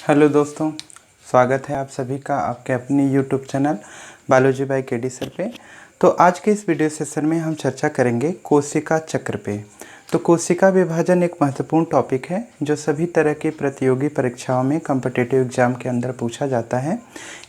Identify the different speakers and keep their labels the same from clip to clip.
Speaker 1: Hello दोस्तों, स्वागत है आप सभी का आपके अपने YouTube channel biology by KD sir पे। तो आज के इस वीडियो सेशन में हम चर्चा करेंगे कोशिका चक्र पे। तो कोशिका विभाजन एक महत्वपूर्ण टॉपिक है जो सभी तरह की प्रतियोगी परीक्षाओं में कॉम्पिटिटिव एग्जाम के अंदर पूछा जाता है।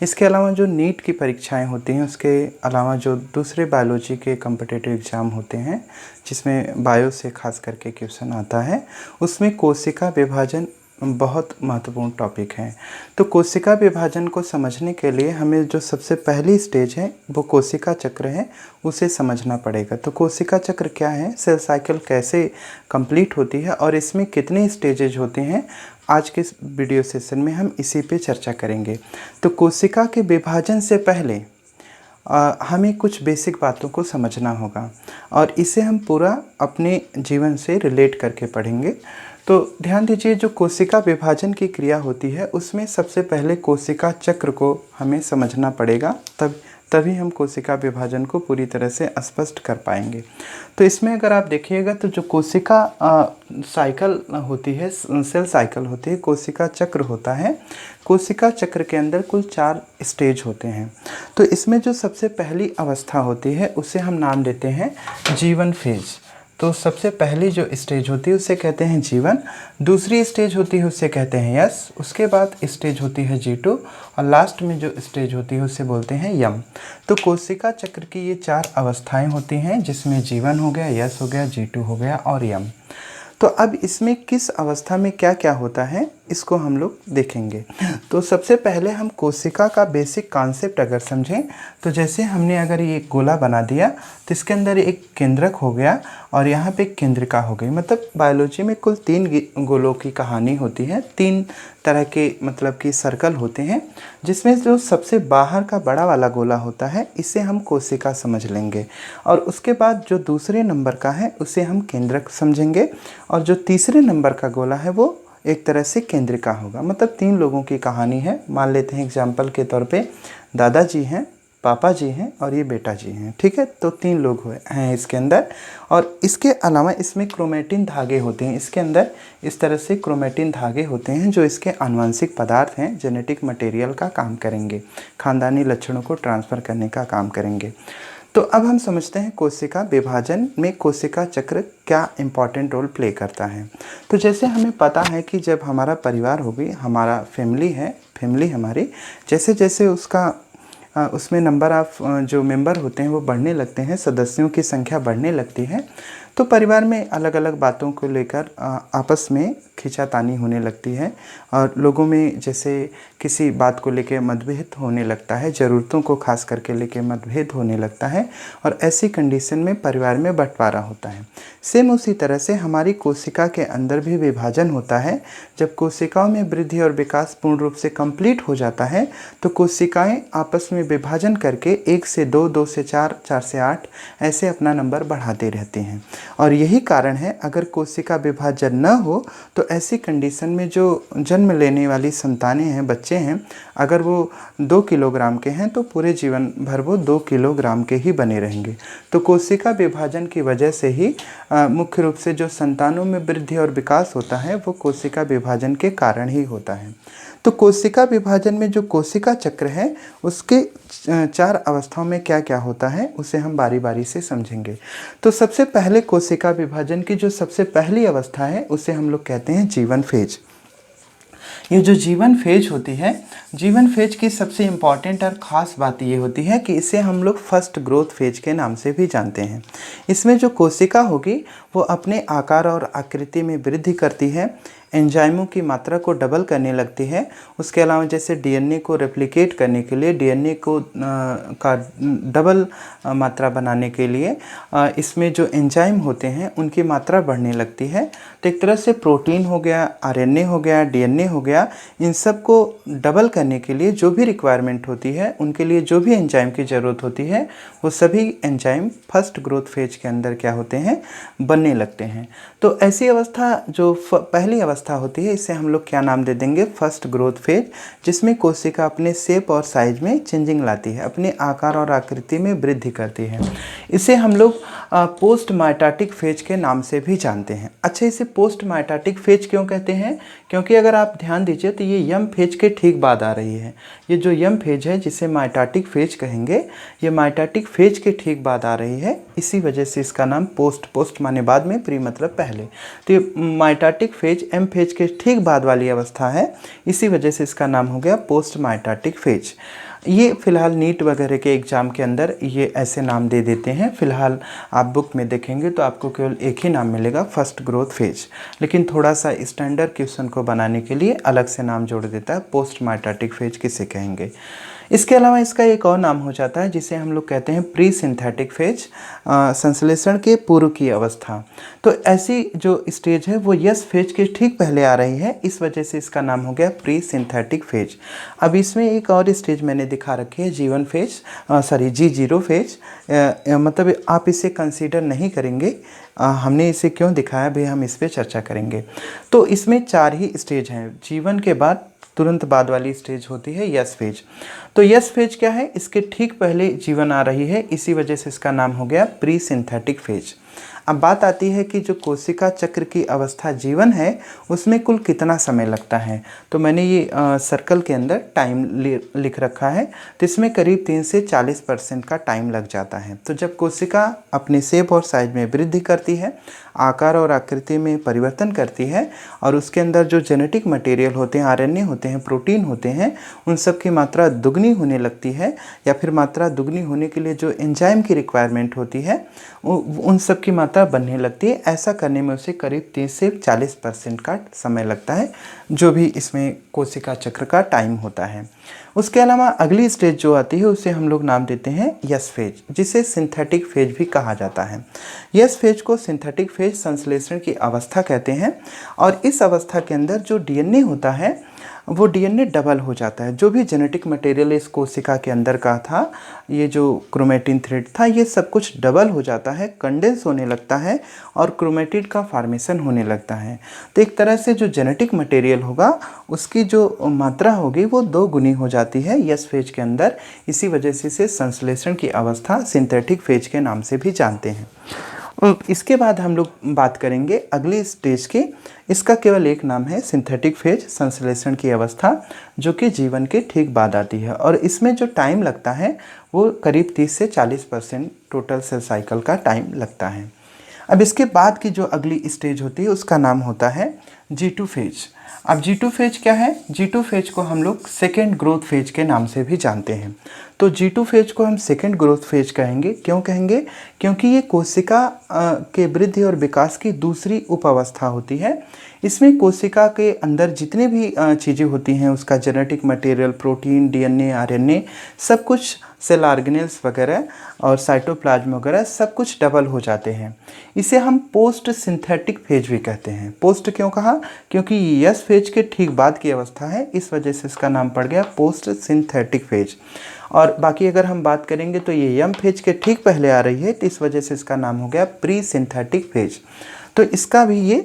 Speaker 1: इसके अलावा जो नीट की परीक्षाएं होती हैं, उसके अलावा जो दूसरे बायोलॉजी के कॉम्पिटिटिव एग्ज़ाम होते हैं जिसमें बायो से खास करके क्वेश्चन आता है, उसमें कोशिका विभाजन बहुत महत्वपूर्ण टॉपिक है। तो कोशिका विभाजन को समझने के लिए हमें जो सबसे पहली स्टेज है वो कोशिका चक्र है, उसे समझना पड़ेगा। तो कोशिका चक्र क्या है, सेल साइकिल कैसे कंप्लीट होती है और इसमें कितने स्टेजेज होते हैं, आज के इस वीडियो सेशन में हम इसी पे चर्चा करेंगे। तो कोशिका के विभाजन से पहले हमें कुछ बेसिक बातों को समझना होगा और इसे हम पूरा अपने जीवन से रिलेट करके पढ़ेंगे। तो ध्यान दीजिए, जो कोशिका विभाजन की क्रिया होती है उसमें सबसे पहले कोशिका चक्र को हमें समझना पड़ेगा, तभी हम कोशिका विभाजन को पूरी तरह से स्पष्ट कर पाएंगे। तो इसमें अगर आप देखिएगा तो जो कोशिका साइकिल होती है, सेल साइकिल होती है, कोशिका चक्र होता है। कोशिका चक्र के अंदर कुल 4 स्टेज होते हैं। तो इसमें जो सबसे पहली अवस्था होती है उसे हम नाम देते हैं जीवन फेज। तो सबसे पहली जो स्टेज होती है उसे कहते हैं जीवन, दूसरी स्टेज होती है उसे कहते हैं यश, उसके बाद स्टेज होती है G2 और लास्ट में जो स्टेज होती है उसे बोलते हैं यम। तो कोशिका चक्र की ये 4 अवस्थाएं होती हैं जिसमें जीवन हो गया, यश हो गया, G2 हो गया और यम। तो अब इसमें किस अवस्था में क्या क्या होता है इसको हम लोग देखेंगे। तो सबसे पहले हम कोशिका का बेसिक कॉन्सेप्ट अगर समझें तो जैसे हमने अगर ये गोला बना दिया तो इसके अंदर एक केंद्रक हो गया और यहाँ पे केंद्रिका हो गई। मतलब बायोलॉजी में कुल 3 गोलों की कहानी होती है, 3 तरह के मतलब कि सर्कल होते हैं, जिसमें जो सबसे बाहर का बड़ा वाला गोला होता है इसे हम कोशिका समझ लेंगे और उसके बाद जो दूसरे नंबर का है उसे हम केंद्रक समझेंगे और जो तीसरे नंबर का गोला है वो एक तरह से केंद्रिका होगा। मतलब 3 लोगों की कहानी है। मान लेते हैं एग्जाम्पल के तौर पे दादाजी हैं, पापा जी हैं और ये बेटा जी हैं, ठीक है। तो 3 लोग हैं इसके अंदर। और इसके अलावा इसमें क्रोमेटिन धागे होते हैं, इसके अंदर इस तरह से क्रोमेटिन धागे होते हैं जो इसके आनुवंशिक पदार्थ हैं, जेनेटिक मटेरियल का काम करेंगे, खानदानी लक्षणों को ट्रांसफ़र करने का काम करेंगे। तो अब हम समझते हैं कोशिका विभाजन में कोशिका चक्र क्या इम्पॉर्टेंट रोल प्ले करता है। तो जैसे हमें पता है कि जब हमारा परिवार होगी, हमारा फैमिली है, फैमिली हमारी जैसे जैसे उसमें नंबर ऑफ़ जो मेंबर होते हैं वो बढ़ने लगते हैं, सदस्यों की संख्या बढ़ने लगती है, तो परिवार में अलग अलग बातों को लेकर आपस में खींचातानी होने लगती है और लोगों में जैसे किसी बात को लेकर मतभेद होने लगता है, ज़रूरतों को खास करके लेकर मतभेद होने लगता है और ऐसी कंडीशन में परिवार में बंटवारा होता है। सेम उसी तरह से हमारी कोशिका के अंदर भी विभाजन होता है। जब कोशिकाओं में वृद्धि और विकास पूर्ण रूप से कंप्लीट हो जाता है तो कोशिकाएं आपस में विभाजन करके 1 से 2, 2 से 4, 4 से 8 ऐसे अपना नंबर बढ़ाते रहते हैं। और यही कारण है, अगर कोशिका विभाजन न हो तो ऐसी कंडीशन में जो जन्म लेने वाली संतानें हैं, बच्चे हैं, अगर वो 2 किलोग्राम के हैं तो पूरे जीवन भर वो 2 किलोग्राम के ही बने रहेंगे। तो कोशिका विभाजन की वजह से ही मुख्य रूप से जो संतानों में वृद्धि और विकास होता है वो कोशिका विभाजन के कारण ही होता है। तो कोशिका विभाजन में जो कोशिका चक्र है उसके 4 अवस्थाओं में क्या क्या होता है उसे हम बारी बारी से समझेंगे। तो सबसे पहले कोशिका विभाजन की जो सबसे पहली अवस्था है उसे हम लोग कहते हैं जीवन फेज। ये जो जीवन फेज होती है, जीवन फेज की सबसे इम्पॉर्टेंट और ख़ास बात ये होती है कि इसे हम लोग फर्स्ट ग्रोथ फेज के नाम से भी जानते हैं। इसमें जो कोशिका होगी वो अपने आकार और आकृति में वृद्धि करती है, एंजाइमों की मात्रा को डबल करने लगती है। उसके अलावा जैसे डीएनए को रेप्लिकेट करने के लिए, डीएनए को का डबल मात्रा बनाने के लिए इसमें जो एंजाइम होते हैं उनकी मात्रा बढ़ने लगती है। तो एक तरह से प्रोटीन हो गया, आरएनए हो गया, डीएनए हो गया, इन सब को डबल करने के लिए जो भी रिक्वायरमेंट होती है, उनके लिए जो भी एंजाइम की ज़रूरत होती है, वो सभी एंजाइम फर्स्ट ग्रोथ फेज के अंदर क्या होते हैं, बनने लगते हैं। तो ऐसी अवस्था जो पहली अवस्था अवस्था होती है इसे हम लोग क्या नाम दे देंगे, फर्स्ट ग्रोथ फेज, जिसमें कोशिका अपने शेप और साइज में चेंजिंग लाती है, अपने आकार और आकृति में वृद्धि करती है। इसे हम लोग पोस्ट माइटोटिक फेज के नाम से भी जानते हैं। अच्छा, इसे पोस्ट माइटोटिक फेज क्यों कहते हैं? क्योंकि अगर आप ध्यान दीजिए तो ये यम फेज के ठीक बाद आ रही है। ये जो यम फेज है जिसे माइटोटिक फेज कहेंगे, ये माइटोटिक फेज के ठीक बाद आ रही है, इसी वजह से इसका नाम पोस्ट माने बाद में, प्री मतलब पहले, तो ये माइटोटिक फेज एम फेज के ठीक बाद वाली अवस्था है, इसी वजह से इसका नाम हो गया पोस्ट माइटोटिक फेज। ये फिलहाल नीट वगैरह के एग्ज़ाम के अंदर ये ऐसे नाम दे देते हैं। फिलहाल आप बुक में देखेंगे तो आपको केवल एक ही नाम मिलेगा, फर्स्ट ग्रोथ फेज, लेकिन थोड़ा सा स्टैंडर्ड क्वेश्चन को बनाने के लिए अलग से नाम जोड़ देता है, पोस्ट माइटोटिक फेज किसे कहेंगे। इसके अलावा इसका एक और नाम हो जाता है जिसे हम लोग कहते हैं प्री सिंथेटिक फेज, संश्लेषण के पूर्व की अवस्था। तो ऐसी जो स्टेज है वो यस फेज के ठीक पहले आ रही है, इस वजह से इसका नाम हो गया प्री सिंथेटिक फेज। अब इसमें एक और स्टेज मैंने दिखा रखी है, G1 फेज, G0 फेज, मतलब आप इसे कंसीडर नहीं करेंगे। हमने इसे क्यों दिखाया भाई, हम इस पर चर्चा करेंगे। तो इसमें 4 ही स्टेज हैं। G1 के बाद तुरंत बाद वाली स्टेज होती है यस फेज। तो यस फेज क्या है, इसके ठीक पहले G1 आ रही है, इसी वजह से इसका नाम हो गया प्री सिंथेटिक फेज। अब बात आती है कि जो कोशिका चक्र की अवस्था G1 है उसमें कुल कितना समय लगता है। तो मैंने ये सर्कल के अंदर टाइम लिख रखा है, तो इसमें करीब 3 से 40% का टाइम लग जाता है। तो जब कोशिका अपने शेप और साइज में वृद्धि करती है, आकार और आकृति में परिवर्तन करती है, और उसके अंदर जो जेनेटिक मटेरियल होते हैं, आरएनए होते हैं, प्रोटीन होते हैं, उन सब की मात्रा दुगनी होने लगती है, या फिर मात्रा दुगनी होने के लिए जो एंजाइम की रिक्वायरमेंट होती है उन सब की मात्रा बनने लगती है। ऐसा करने में उसे करीब 30 से 40% का समय लगता है, जो भी इसमें कोशिका चक्र का टाइम होता है। उसके अलावा अगली स्टेज जो आती है उसे हम लोग नाम देते हैं यस फेज, जिसे सिंथेटिक फेज भी कहा जाता है। यस फेज को सिंथेटिक फेज, संश्लेषण की अवस्था कहते हैं, और इस अवस्था के अंदर जो डीएनए होता है वो डीएनए डबल हो जाता है। जो भी जेनेटिक मटेरियल इस कोशिका के अंदर का था, ये जो क्रोमेटिन थ्रेड था, ये सब कुछ डबल हो जाता है, कंडेंस होने लगता है, और क्रोमेटिड का फॉर्मेशन होने लगता है। तो एक तरह से जो जेनेटिक मटेरियल होगा उसकी जो मात्रा होगी वो 2 गुनी हो जाती है यस फेज के अंदर, इसी वजह से इसे संश्लेषण की अवस्था सिंथेटिक फेज के नाम से भी जानते हैं। इसके बाद हम लोग बात करेंगे अगली स्टेज की। इसका केवल एक नाम है सिंथेटिक फेज, संश्लेषण की अवस्था, जो कि G1 के ठीक बाद आती है, और इसमें जो टाइम लगता है वो करीब 30 से 40% टोटल सेल साइकिल का टाइम लगता है। अब इसके बाद की जो अगली स्टेज होती है उसका नाम होता है G2 फेज। अब G2 फेज क्या है? G2 फेज को हम लोग सेकेंड ग्रोथ फेज के नाम से भी जानते हैं। तो G2 फेज को हम सेकेंड ग्रोथ फेज कहेंगे। क्यों कहेंगे? क्योंकि ये कोशिका के वृद्धि और विकास की दूसरी उप अवस्था होती है। इसमें कोशिका के अंदर जितने भी चीज़ें होती हैं, उसका genetic material, protein, DNA, RNA, सब कुछ, सेल ऑर्गेनेल्स वगैरह और साइटोप्लाज्म वगैरह सब कुछ डबल हो जाते हैं। इसे हम पोस्ट सिंथेटिक फेज भी कहते हैं। पोस्ट क्यों कहा? क्योंकि यस फेज के ठीक बाद की अवस्था है, इस वजह से इसका नाम पड़ गया पोस्ट सिंथेटिक फेज। और बाकी अगर हम बात करेंगे तो ये यम फेज के ठीक पहले आ रही है, तो इस वजह से इसका नाम हो गया प्री सिंथेटिक फेज। तो इसका भी ये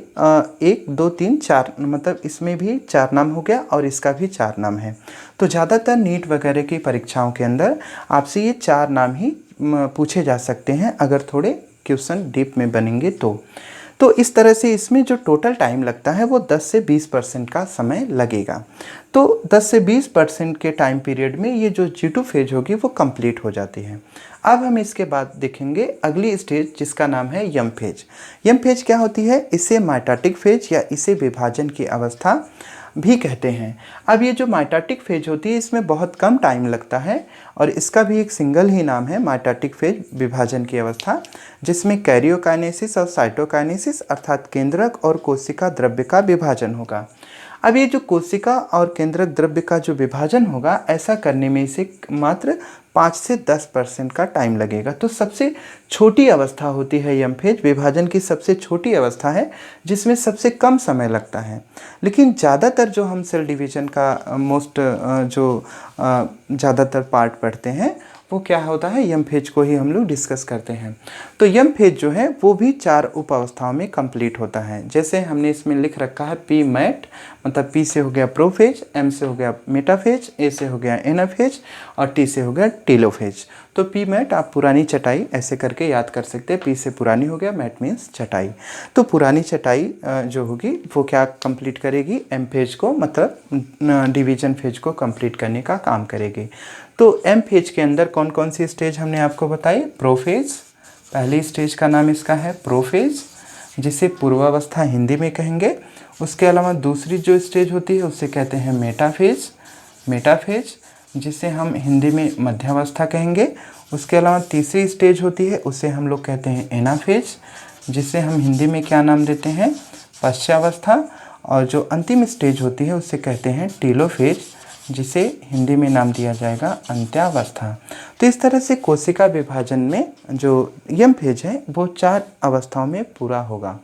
Speaker 1: 1 2 3 4, मतलब इसमें भी 4 नाम हो गया और इसका भी 4 नाम है। तो ज़्यादातर नीट वगैरह की परीक्षाओं के अंदर आपसे ये 4 नाम ही पूछे जा सकते हैं, अगर थोड़े क्वेश्चन डीप में बनेंगे तो इस तरह से इसमें जो टोटल टाइम लगता है वो 10 से 20% का समय लगेगा। तो 10 से 20% के टाइम पीरियड में ये जो G2 फेज होगी वो कंप्लीट हो जाती है। अब हम इसके बाद देखेंगे अगली स्टेज, जिसका नाम है यम फेज। यम फेज क्या होती है? इसे माइटोटिक फेज या इसे विभाजन की अवस्था भी कहते हैं। अब ये जो माइटोटिक फेज होती है इसमें बहुत कम टाइम लगता है, और इसका भी एक सिंगल ही नाम है माइटोटिक फेज, विभाजन की अवस्था, जिसमें कैरियोकाइनेसिस और साइटोकाइनेसिस अर्थात केंद्रक और कोशिका द्रव्य का विभाजन होगा। अब ये जो कोशिका और केंद्रक द्रव्य का जो विभाजन होगा, ऐसा करने में इसे मात्र 5 से 10% का टाइम लगेगा। तो सबसे छोटी अवस्था होती है यम फेज, विभाजन की सबसे छोटी अवस्था है जिसमें सबसे कम समय लगता है। लेकिन ज़्यादातर जो हम सेल डिवीज़न का ज़्यादातर पार्ट पढ़ते हैं वो क्या होता है, यम फेज को ही हम लोग डिस्कस करते हैं। तो यम फेज जो है वो भी 4 उप अवस्थाओं में कंप्लीट होता है। जैसे हमने इसमें लिख रखा है पी मैट, मतलब पी से हो गया प्रोफेज, एम से हो गया मेटाफेज, ए से हो गया एनाफेज और टी से हो गया टेलोफेज। तो पी मैट आप पुरानी चटाई ऐसे करके याद कर सकते हैं। पी से पुरानी हो गया, मैट मीन्स चटाई। तो पुरानी चटाई जो होगी वो क्या कंप्लीट करेगी, एम फेज को, मतलब डिवीजन फेज को कंप्लीट करने का काम करेगी। तो एम फेज के अंदर कौन कौन सी स्टेज हमने आपको बताई, प्रोफेज, पहली स्टेज का नाम इसका है प्रोफेज, जिसे पूर्वावस्था हिंदी में कहेंगे। उसके अलावा दूसरी जो स्टेज होती है उसे कहते हैं मेटाफेज, मेटाफेज जिसे हम हिंदी में मध्यावस्था कहेंगे। उसके अलावा तीसरी स्टेज होती है उसे हम लोग कहते हैं एनाफेज, जिसे हम हिंदी में क्या नाम देते हैं, पश्चावस्था। और जो अंतिम स्टेज होती है उसे कहते हैं टेलोफेज, जिसे हिंदी में नाम दिया जाएगा अंत्यावस्था। तो इस तरह से कोशिका विभाजन में जो यम फेज है वो 4 अवस्थाओं में पूरा होगा।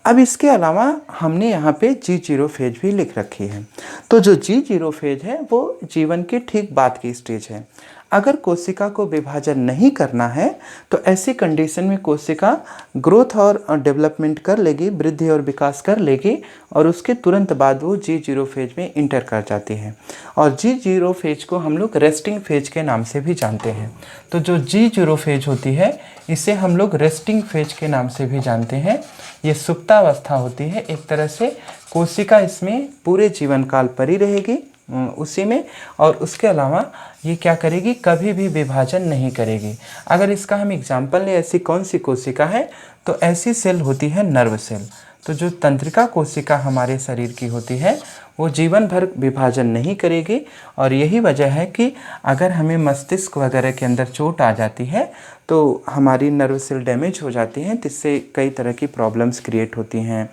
Speaker 1: अब इसके अलावा हमने यहाँ पे G0 फेज भी लिख रखी है। तो जो G0 फेज है वो जीवन के ठीक बाद की स्टेज है। अगर कोशिका को विभाजन नहीं करना है तो ऐसी कंडीशन में कोशिका ग्रोथ और डेवलपमेंट कर लेगी, वृद्धि और विकास कर लेगी, और उसके तुरंत बाद वो G0 फेज में इंटर कर जाती है। और G0 फेज को हम लोग रेस्टिंग फेज के नाम से भी जानते हैं। तो जो G0 फेज होती है इसे हम लोग रेस्टिंग फेज के नाम से भी जानते हैं। ये सुप्तावस्था होती है, एक तरह से कोशिका इसमें पूरे जीवन काल पर ही रहेगी उसी में, और उसके अलावा ये क्या करेगी, कभी भी विभाजन नहीं करेगी। अगर इसका हम एग्जाम्पल लें, ऐसी कौन सी कोशिका है, तो ऐसी सेल होती है नर्व सेल। तो जो तंत्रिका कोशिका हमारे शरीर की होती है वो जीवन भर विभाजन नहीं करेगी, और यही वजह है कि अगर हमें मस्तिष्क वगैरह के अंदर चोट आ जाती है तो हमारी नर्व सेल डैमेज हो जाती हैं, जिससे कई तरह की प्रॉब्लम्स क्रिएट होती हैं,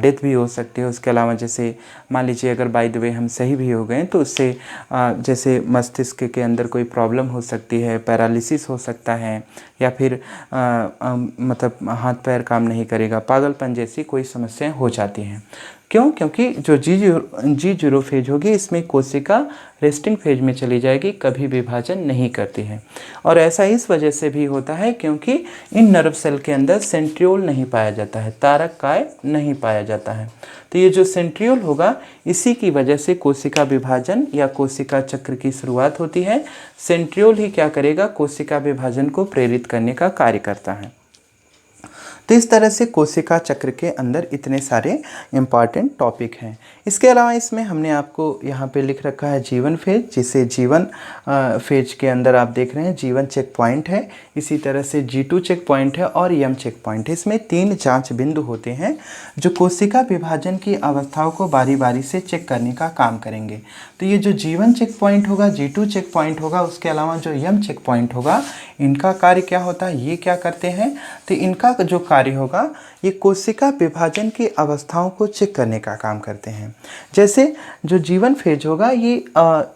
Speaker 1: डेथ भी हो सकती है। उसके अलावा जैसे मान लीजिए अगर बाय द वे हम सही भी हो गए तो उससे जैसे मस्तिष्क के अंदर कोई प्रॉब्लम हो सकती है, पैरालिसिस हो सकता है, या फिर मतलब हाथ पैर काम नहीं करेगा, पागलपन जैसी कोई समस्याएं हो जाती हैं। क्यों? क्योंकि जो G0 फेज होगी इसमें कोशिका रेस्टिंग फेज में चली जाएगी, कभी विभाजन नहीं करती है। और ऐसा इस वजह से भी होता है क्योंकि इन नर्व सेल के अंदर सेंट्रियोल नहीं पाया जाता है, तारक काय नहीं पाया जाता है। तो ये जो सेंट्रियोल होगा इसी की वजह से कोशिका विभाजन या कोशिका चक्र की शुरुआत होती है। सेंट्रियोल ही क्या करेगा, कोशिका विभाजन को प्रेरित करने का कार्य करता है। तो इस तरह से कोशिका चक्र के अंदर इतने सारे इम्पॉर्टेंट टॉपिक हैं। इसके अलावा इसमें हमने आपको यहाँ पे लिख रखा है जीवन फेज, जिसे जीवन फेज के अंदर आप देख रहे हैं जीवन चेक पॉइंट है, इसी तरह से G2 चेक पॉइंट है और यम चेक पॉइंट है। इसमें 3 जांच बिंदु होते हैं जो कोशिका विभाजन की अवस्थाओं को बारी बारी से चेक करने का काम करेंगे। तो ये जो जीवन चेक पॉइंट होगा, G2 चेक पॉइंट होगा, उसके अलावा जो यम चेक पॉइंट होगा, इनका कार्य क्या होता है, ये क्या करते हैं, तो इनका जो कार्य होगा ये कोशिका विभाजन की अवस्थाओं को चेक करने का काम करते हैं। जैसे जो जीवन फेज होगा ये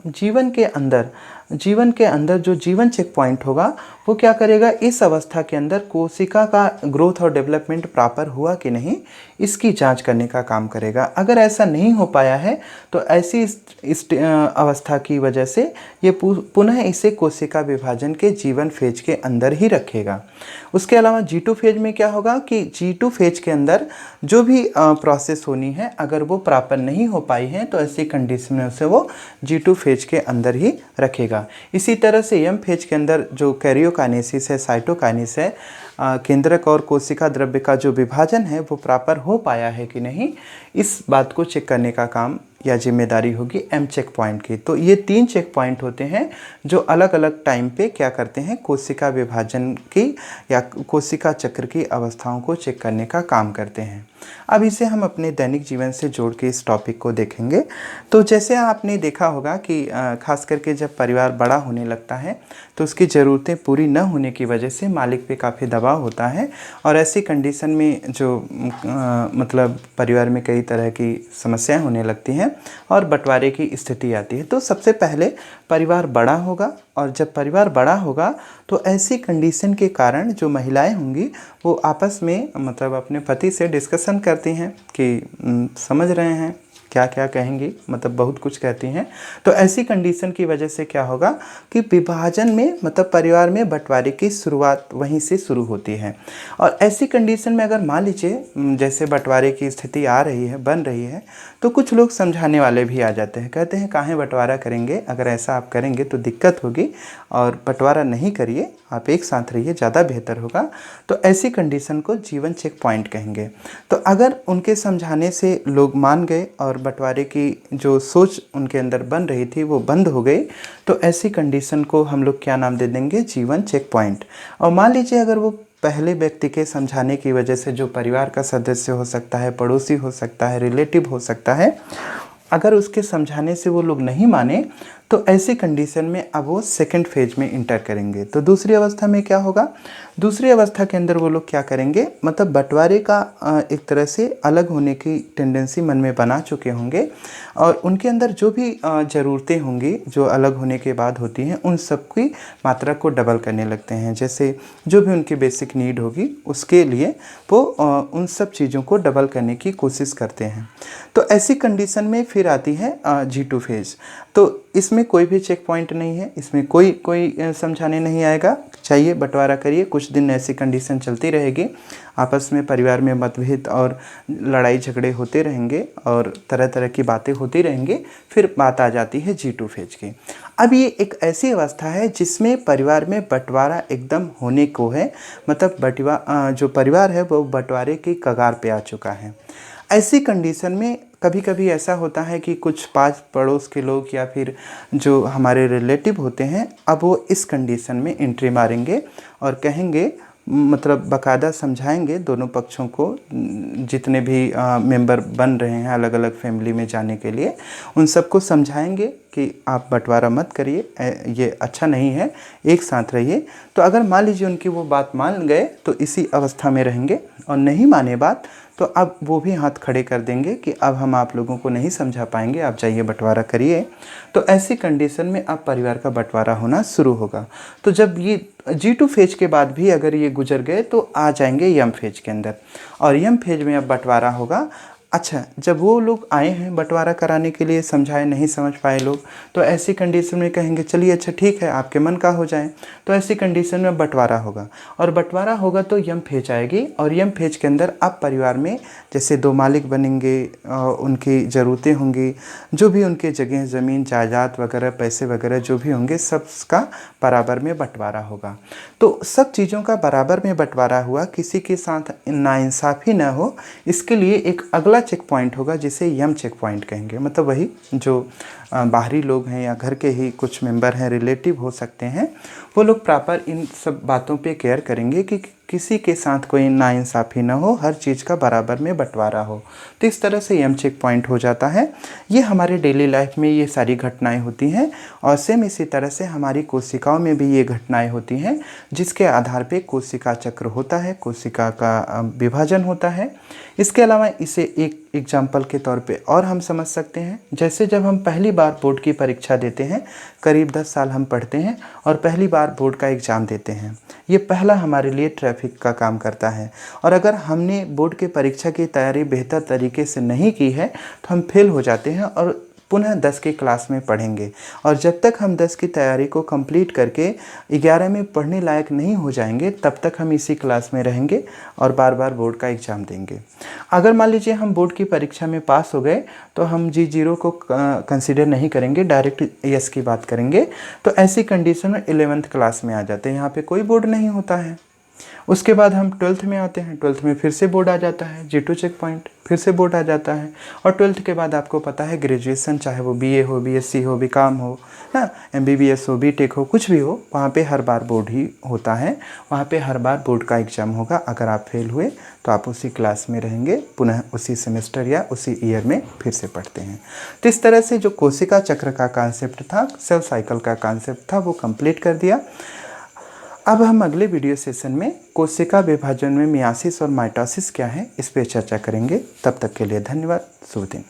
Speaker 1: जीवन के अंदर जो जीवन चेक पॉइंट होगा वो क्या करेगा, इस अवस्था के अंदर कोशिका का ग्रोथ और डेवलपमेंट प्रॉपर हुआ कि नहीं इसकी जांच करने का काम करेगा। अगर ऐसा नहीं हो पाया है तो ऐसी इस अवस्था की वजह से ये पुनः इसे कोशिका विभाजन के जीवन फेज के अंदर ही रखेगा। उसके अलावा G2 फेज में क्या होगा कि G2 फेज के अंदर जो भी प्रोसेस होनी है अगर वो प्रॉपर नहीं हो पाई है तो ऐसी कंडीशन में उसे वो G2 फेज के अंदर ही रखेगा। इसी तरह से यम फेज के अंदर जो कैरियोकाइनेसिस है, साइटोकाइनेसिस है, केंद्रक और कोशिका द्रव्य का जो विभाजन है वो प्रॉपर हो पाया है कि नहीं, इस बात को चेक करने का काम या जिम्मेदारी होगी एम चेक पॉइंट की। तो ये 3 चेक पॉइंट होते हैं जो अलग अलग टाइम पे क्या करते हैं, कोशिका विभाजन की या कोशिका चक्र की अवस्थाओं को चेक करने का काम करते हैं। अब इसे हम अपने दैनिक जीवन से जोड़ के इस टॉपिक को देखेंगे। तो जैसे आपने देखा होगा कि खास करके जब परिवार बड़ा होने लगता है तो उसकी ज़रूरतें पूरी न होने की वजह से मालिक पे काफ़ी दबाव होता है, और ऐसी कंडीशन में जो मतलब परिवार में कई तरह की समस्याएं होने लगती हैं और बंटवारे की स्थिति आती है। तो सबसे पहले परिवार बड़ा होगा, और जब परिवार बड़ा होगा तो ऐसी कंडीशन के कारण जो महिलाएं होंगी वो आपस में मतलब अपने पति से डिस्कशन करती हैं कि समझ रहे हैं क्या क्या कहेंगी, मतलब बहुत कुछ कहती हैं। तो ऐसी कंडीशन की वजह से क्या होगा कि विभाजन में मतलब परिवार में बंटवारे की शुरुआत वहीं से शुरू होती है। और ऐसी कंडीशन में अगर मान लीजिए जैसे बंटवारे की स्थिति आ रही है, बन रही है, तो कुछ लोग समझाने वाले भी आ जाते हैं, कहते हैं काहे बंटवारा करेंगे, अगर ऐसा आप करेंगे तो दिक्कत होगी और बंटवारा नहीं करिए, आप एक साथ रहिए, ज़्यादा बेहतर होगा। तो ऐसी कंडीशन को जीवन चेक पॉइंट कहेंगे। तो अगर उनके समझाने से लोग मान गए और बंटवारे की जो सोच उनके अंदर बन रही थी वो बंद हो गई, तो ऐसी कंडीशन को हम लोग क्या नाम दे देंगे, जीवन चेक पॉइंट। और मान लीजिए अगर वो पहले व्यक्ति के समझाने की वजह से जो परिवार का सदस्य हो सकता है, पड़ोसी हो सकता है, रिलेटिव हो सकता है, अगर उसके समझाने से वो लोग नहीं माने, तो ऐसी कंडीशन में अब वो सेकंड फेज में इंटर करेंगे। तो दूसरी अवस्था में क्या होगा, दूसरी अवस्था के अंदर वो लोग क्या करेंगे, मतलब बंटवारे का एक तरह से अलग होने की टेंडेंसी मन में बना चुके होंगे और उनके अंदर जो भी ज़रूरतें होंगी जो अलग होने के बाद होती हैं, उन सब की मात्रा को डबल करने लगते हैं। जैसे जो भी उनकी बेसिक नीड होगी उसके लिए वो उन सब चीज़ों को डबल करने की कोशिश करते हैं। तो ऐसी कंडीशन में फिर आती है G2 फेज। तो इसमें कोई भी चेक पॉइंट नहीं है, इसमें कोई समझाने नहीं आएगा, चाहिए बंटवारा करिए। कुछ दिन ऐसी कंडीशन चलती रहेगी, आपस में परिवार में मतभेद और लड़ाई झगड़े होते रहेंगे और तरह तरह की बातें होती रहेंगी। फिर बात आ जाती है G2 फेज की। अब ये एक ऐसी अवस्था है जिसमें परिवार में बंटवारा एकदम होने को है, मतलब जो परिवार है वो बंटवारे की कगार पे आ चुका है। ऐसी कंडीशन में कभी कभी ऐसा होता है कि कुछ पास पड़ोस के लोग या फिर जो हमारे रिलेटिव होते हैं, अब वो इस कंडीशन में एंट्री मारेंगे और कहेंगे, मतलब बाकायदा समझाएंगे दोनों पक्षों को, जितने भी मेंबर बन रहे हैं अलग अलग फैमिली में जाने के लिए, उन सबको समझाएंगे कि आप बंटवारा मत करिए, ये अच्छा नहीं है, एक साथ रहिए। तो अगर मान लीजिए उनकी वो बात मान गए तो इसी अवस्था में रहेंगे, और नहीं माने बात तो अब वो भी हाथ खड़े कर देंगे कि अब हम आप लोगों को नहीं समझा पाएंगे, आप जाइए बंटवारा करिए। तो ऐसी कंडीशन में अब परिवार का बंटवारा होना शुरू होगा। तो जब ये G2 फेज के बाद भी अगर ये गुजर गए तो आ जाएंगे यम फेज के अंदर, और यम फेज में अब बंटवारा होगा। अच्छा, जब वो लोग आए हैं बंटवारा कराने के लिए, समझाए नहीं समझ पाए लोग, तो ऐसी कंडीशन में कहेंगे चलिए अच्छा ठीक है, आपके मन का हो जाए। तो ऐसी कंडीशन में बंटवारा होगा, और बंटवारा होगा तो यम फेज आएगी, और यम फेज के अंदर अब परिवार में जैसे दो मालिक बनेंगे, उनकी ज़रूरतें होंगी, जो भी उनके जगह ज़मीन जायदाद वगैरह पैसे वगैरह जो भी होंगे सबका बराबर में बंटवारा होगा। तो सब चीज़ों का बराबर में बंटवारा हुआ, किसी के साथ नाइंसाफ़ी न हो, इसके लिए एक अगला चेक पॉइंट होगा जिसे यम चेक पॉइंट कहेंगे। मतलब वही जो बाहरी लोग हैं या घर के ही कुछ मेंबर हैं, रिलेटिव हो सकते हैं, वो लोग प्रॉपर इन सब बातों पे केयर करेंगे कि किसी के साथ कोई नाइंसाफ़ी ना हो, हर चीज़ का बराबर में बंटवारा हो। तो इस तरह से यम चेक पॉइंट हो जाता है। ये हमारे डेली लाइफ में ये सारी घटनाएं होती हैं, और सेम इसी तरह से हमारी कोशिकाओं में भी ये घटनाएं होती हैं, जिसके आधार पे कोशिका चक्र होता है, कोशिका का विभाजन होता है। इसके अलावा इसे एक एग्जाम्पल के तौर पे और हम समझ सकते हैं, जैसे जब हम पहली बार बोर्ड की परीक्षा देते हैं, करीब 10 साल हम पढ़ते हैं और पहली बार बोर्ड का एग्ज़ाम देते हैं, ये पहला हमारे लिए ट्रैफिक का काम करता है। और अगर हमने बोर्ड की परीक्षा की तैयारी बेहतर तरीके से नहीं की है तो हम फेल हो जाते हैं और पुनः 10 की क्लास में पढ़ेंगे, और जब तक हम 10 की तैयारी को कंप्लीट करके 11 में पढ़ने लायक नहीं हो जाएंगे तब तक हम इसी क्लास में रहेंगे और बार बार बोर्ड का एग्ज़ाम देंगे। अगर मान लीजिए हम बोर्ड की परीक्षा में पास हो गए तो हम G0 को कंसिडर नहीं करेंगे, डायरेक्ट यस की बात करेंगे। तो ऐसी कंडीशन में 11th क्लास में आ जाते हैं, यहाँ पे कोई बोर्ड नहीं होता है। उसके बाद हम 12th में आते हैं, 12th में फिर से बोर्ड आ जाता है, G2 चेक पॉइंट, फिर से बोर्ड आ जाता है। और 12th के बाद आपको पता है ग्रेजुएशन, चाहे वो BA हो, BSc हो, BCom हो, ना MBBS हो, BTech हो, कुछ भी हो, वहाँ पे हर बार बोर्ड ही होता है, वहाँ पे हर बार बोर्ड का एग्ज़ाम होगा। अगर आप फेल हुए तो आप उसी क्लास में रहेंगे, पुनः उसी सेमेस्टर या उसी ईयर में फिर से पढ़ते हैं। तो इस तरह से जो कोशिका चक्र का कॉन्सेप्ट था, सेल साइकिल का कॉन्सेप्ट था, वो कंप्लीट कर दिया। अब हम अगले वीडियो सेशन में कोशिका विभाजन में मियासिस और माइटोसिस क्या है इस पर चर्चा करेंगे। तब तक के लिए धन्यवाद, शुभ दिन।